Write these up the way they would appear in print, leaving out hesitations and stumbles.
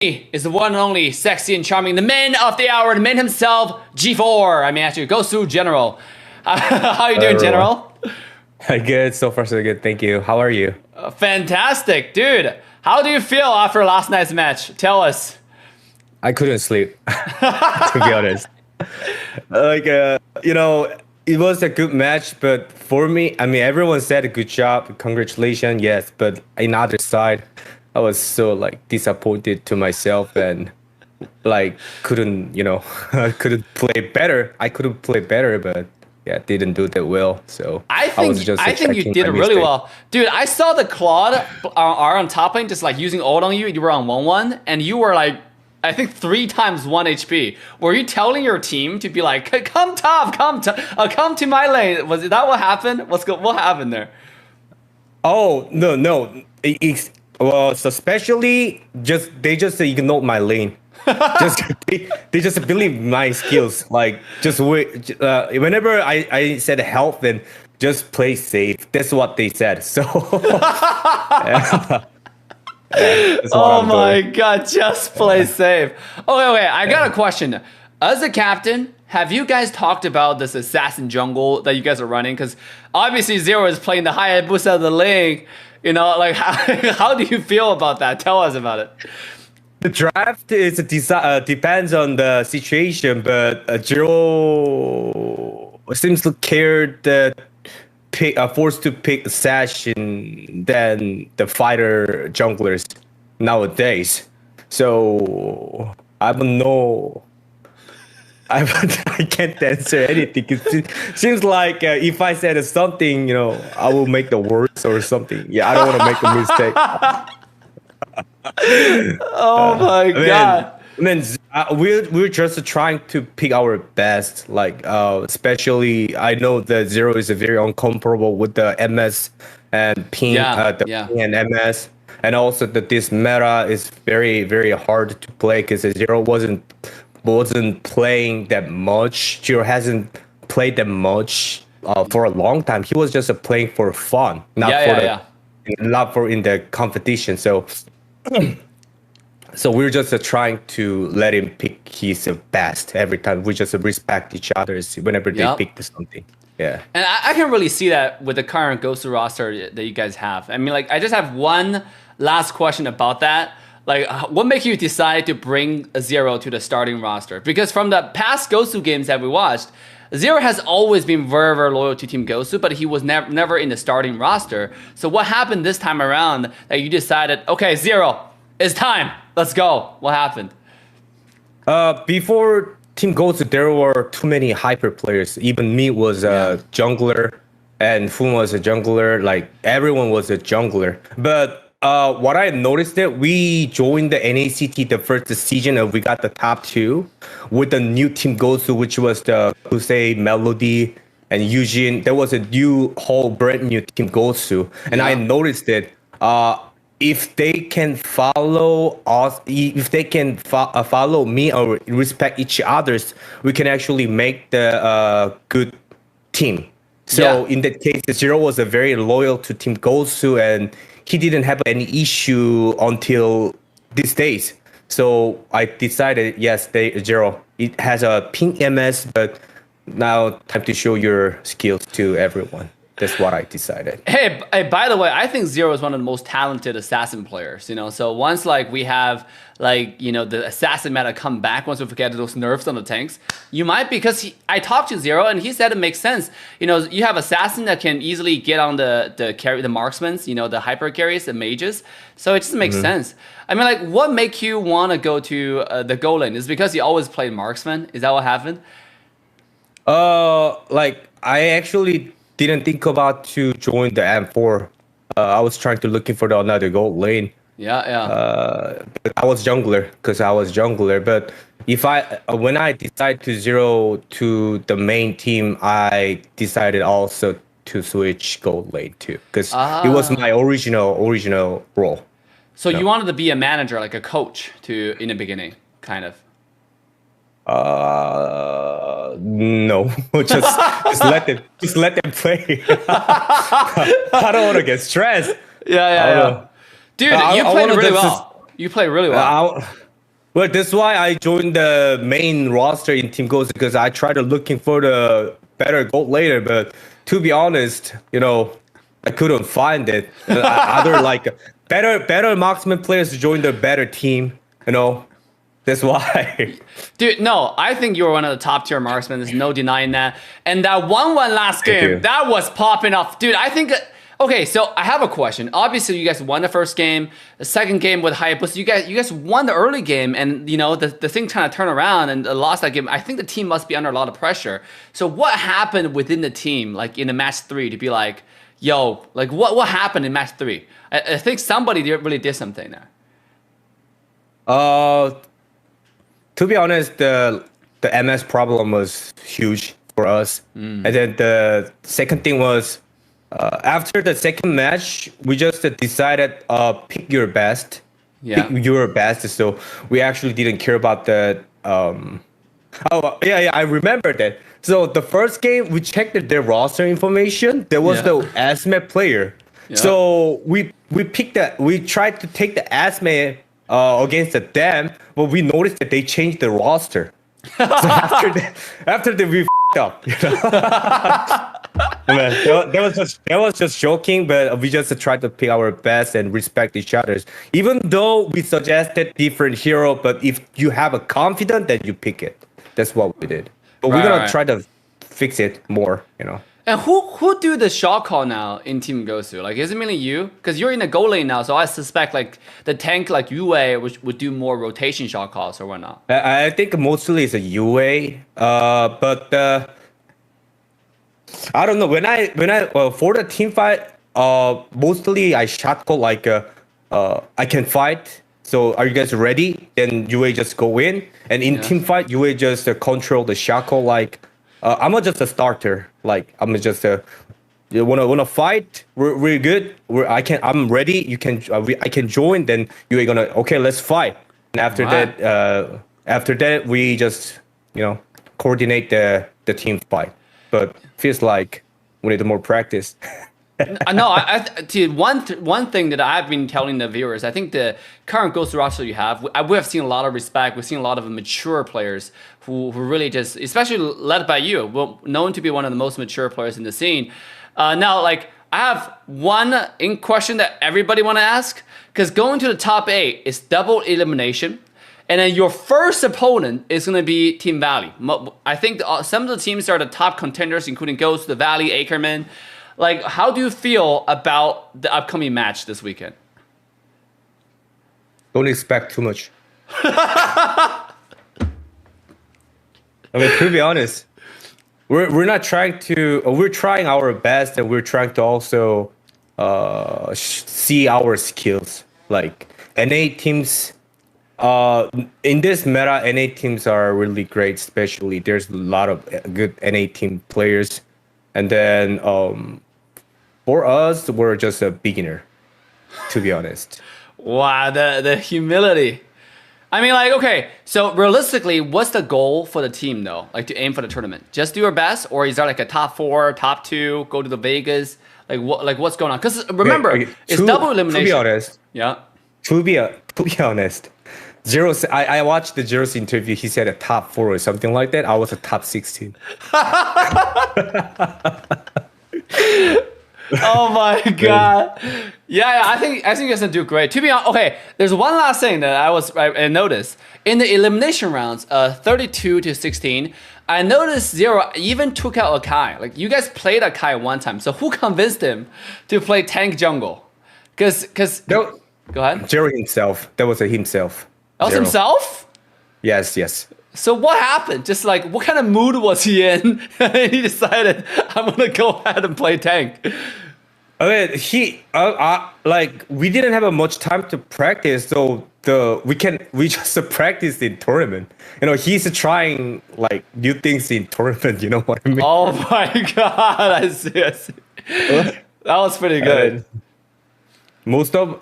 is the one and only sexy and charming, the man of the hour, the man himself, G4. I mean, actually, Gosu General. How are you doing, General? Good. So far, so good. Thank you. How are you? Fantastic, dude. How do you feel after last night's match? Tell us. I couldn't sleep, to be honest. It was a good match, but for me, I mean, everyone said a good job, congratulations, yes. But in other side, I was so disappointed to myself and couldn't, couldn't play better. I couldn't play better, but yeah, didn't do that well. So I think you did it really well, dude. I saw the Claude R on top lane just using ult on you. You were on 1-1, and you were I think 3 times 1 HP. Were you telling your team to be come top, come to my lane? Was that what happened? What happened there? Oh no. Well, so especially they just ignored my lane. They just believe my skills. Whenever I said help, then just play safe. That's what they said. So. Oh my god, just play safe. Okay, I got a question. As a captain, have you guys talked about this assassin jungle that you guys are running? Because obviously Zero is playing the Hayabusa of the lane. How do you feel about that? Tell us about it. The draft is depends on the situation, but Zero seems to care that forced to pick assassin than the fighter junglers nowadays. So I don't know. I can't answer anything. It seems like if I said something, I will make the words or something. Yeah, I don't want to make a mistake. Oh my god. We're just trying to pick our best. Especially I know that Zero is very uncomfortable with the MS and ping, ping and MS, and also that this meta is very very hard to play because Zero wasn't playing that much. Zero hasn't played that much for a long time. He was just playing for fun, not for in the competition. So. So we're just trying to let him pick his best every time. We just respect each other whenever they pick something. Yeah. And I can really see that with the current Gosu roster that you guys have. I mean, I just have one last question about that. What makes you decide to bring Zero to the starting roster? Because from the past Gosu games that we watched, Zero has always been very, very loyal to Team Gosu, but he was never in the starting roster. So what happened this time around that you decided, okay, Zero, it's time. Let's go. What happened? Before Team Gosu, there were too many hyper players. Even me was a jungler, and Fun was a jungler. Everyone was a jungler. But what I noticed that we joined the NACT the first season and we got the top 2 with the new Team Gosu, which was the Kusei, Melody, and Eugene. There was a whole brand new Team Gosu, and I noticed that if they can follow us, if they can follow me or respect each others, we can actually make the good team. So in that case, Zero was very loyal to Team Gosu, and he didn't have any issue until these days. So I decided, yes, Zero, it has a pink MS, but now time to show your skills to everyone. That's what I decided. Hey, by the way, I think Zero is one of the most talented assassin players, So once we have the assassin meta come back, once we forget those nerfs on the tanks, you might, because I talked to Zero and he said it makes sense. You have assassin that can easily get on the marksmen, the hyper carries, the mages. So it just makes sense. I mean, what make you want to go to the goal lane? Is it because you always played marksman? Is that what happened? I actually didn't think about to join the M4. I was trying to looking for another gold lane. But I was jungler because I was jungler. But when I decide to Zero to the main team, I decided also to switch gold lane too because it was my original role. So you wanted to be a manager, like a coach, in the beginning, kind of. No, just let them play. I don't want to get stressed. Yeah. Dude, you played really well. You played really well. Well, that's why I joined the main roster in Team Ghost because I tried to looking for the better gold later, but to be honest, I couldn't find it. Other like better marksman players to join the better team. That's why. Dude, no, I think you were one of the top tier marksmen. There's no denying that. And that 1-1 last Thank game, you. that was popping off. Dude, I think. Okay, so I have a question. Obviously, you guys won the first game. The second game with Hayabusa, you guys won the early game, and the thing kind of turned around and lost that game. I think the team must be under a lot of pressure. So what happened within the team, like in the match 3, to be like, yo, like what happened in match 3? I think somebody really did something there. Uh, to be honest, the MS problem was huge for us, and then the second thing was. After the second match, we just decided pick your best. Yeah. Pick your best. So we actually didn't care about the. Oh yeah, I remember that. So the first game we checked their roster information. There was the Asme player. Yeah. So we picked that. We tried to take the Asme against them, but we noticed that they changed the roster. So after that we f***ed up. Man, that was just joking, but we just tried to pick our best and respect each other's. Even though we suggested different hero, but if you have a confidence, then you pick it. That's what we did. But we're gonna try to fix it more. And who do the shot call now in Team Gosu? Like, is it mainly you? Because you're in the goal lane now, so I suspect like the tank like Yue would do more rotation shot calls or whatnot. I think mostly it's a UA, but I don't know. When I for the team fight, mostly I shot call like I can fight. So are you guys ready? Then UA just go in, and in team fight, UA just control the shot call like. I'm not just a starter. Like I'm just a. You wanna fight? We're good. I'm ready. You can. I can join. Then you're gonna. Okay, let's fight. And after that, we just coordinate the team fight. But feels like we need more practice. No, dude, one thing that I've been telling the viewers, I think the current Ghost roster you have, we have seen a lot of respect. We've seen a lot of mature players who really just, especially led by you, known to be one of the most mature players in the scene. Now, like, I have one in question that everybody want to ask, because going to the top 8 is double elimination. And then your first opponent is going to be Team Valley. I think some of the teams are the top contenders, including Ghost, the Valley, Ackerman. Like, how do you feel about the upcoming match this weekend? Don't expect too much. I mean, to be honest, we're not trying to. We're trying our best, and we're trying to also see our skills. Like NA teams, in this meta, NA teams are really great. Especially there's a lot of good NA team players, and then for us, we're just a beginner, to be honest. Wow, the humility. I mean, like, okay, so realistically, what's the goal for the team, though? Like, to aim for the tournament? Just do your best? Or is there, like, a top 4, top 2, go to the Vegas? Like, what's going on? Because, remember, it's double elimination. To be honest. Yeah. To be honest, Zero's, I watched the Zero's interview. He said a top 4 or something like that. I was a top 16. Oh my god! Yeah, I think you guys gonna do great. To be honest, okay. There's one last thing that I noticed in the elimination rounds, 32 to 16. I noticed Zero even took out Akai. Like, you guys played Akai one time, so who convinced him to play tank jungle? Because go ahead. Zero himself. That was himself. That was Zero. himself. Yes. So what happened? Just like, what kind of mood was he in? He decided, I'm gonna go ahead and play tank. I mean, like we didn't have much time to practice, so we just practiced in tournament. He's trying like new things in tournament. You know what I mean? Oh my god! I see. That was pretty good. Most of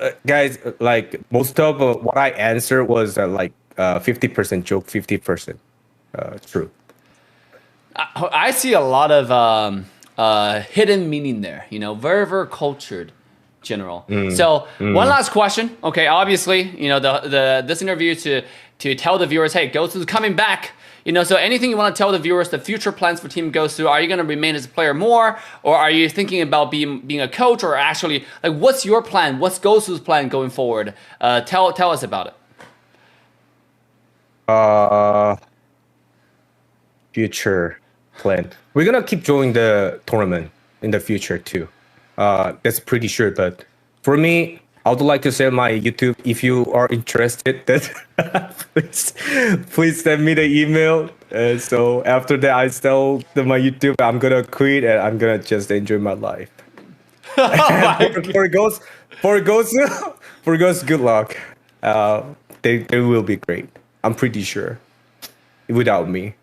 what I answered was like 50% joke, 50% true. I see a lot of hidden meaning there. Very cultured, general. So one last question. Okay, obviously, this interview to to tell the viewers, hey, Gosu's coming back. You know, so anything you want to tell the viewers, the future plans for Team Gosu, are you going to remain as a player more, or are you thinking about being a coach, or actually, like, what's your plan? What's Gosu's plan going forward? Tell us about it. Future plan. We're gonna keep joining the tournament in the future too. That's pretty sure. But for me, I would like to say on my YouTube, if you are interested, that please send me the email. So after that, I tell my YouTube, I'm gonna quit and I'm gonna just enjoy my life. For Gosu, good luck. They will be great. I'm pretty sure. Without me.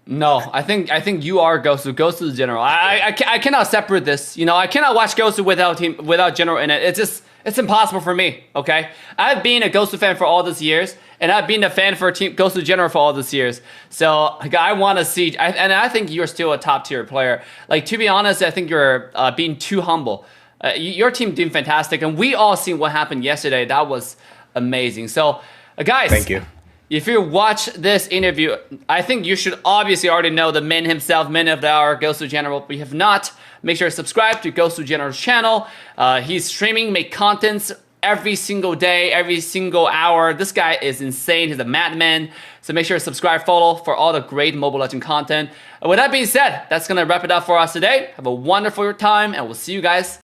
No, I think you are Gosu. Gosu's General. I cannot separate this. You know, I cannot watch Gosu without General in it. It's impossible for me. Okay, I've been a Gosu fan for all these years, and I've been a fan for Team Gosu General for all these years. So like, I want to see, and I think you're still a top tier player. Like, to be honest, I think you're being too humble. Your team doing fantastic, and we all seen what happened yesterday. That was amazing. So, guys, thank you. If you watch this interview, I think you should obviously already know the man himself, man of the hour, Gosu General. If you have not, make sure to subscribe to Gosu General's channel. He's streaming, make contents every single day, every single hour. This guy is insane. He's a madman. So make sure to subscribe, follow for all the great Mobile Legends content. And with that being said, that's going to wrap it up for us today. Have a wonderful time, and we'll see you guys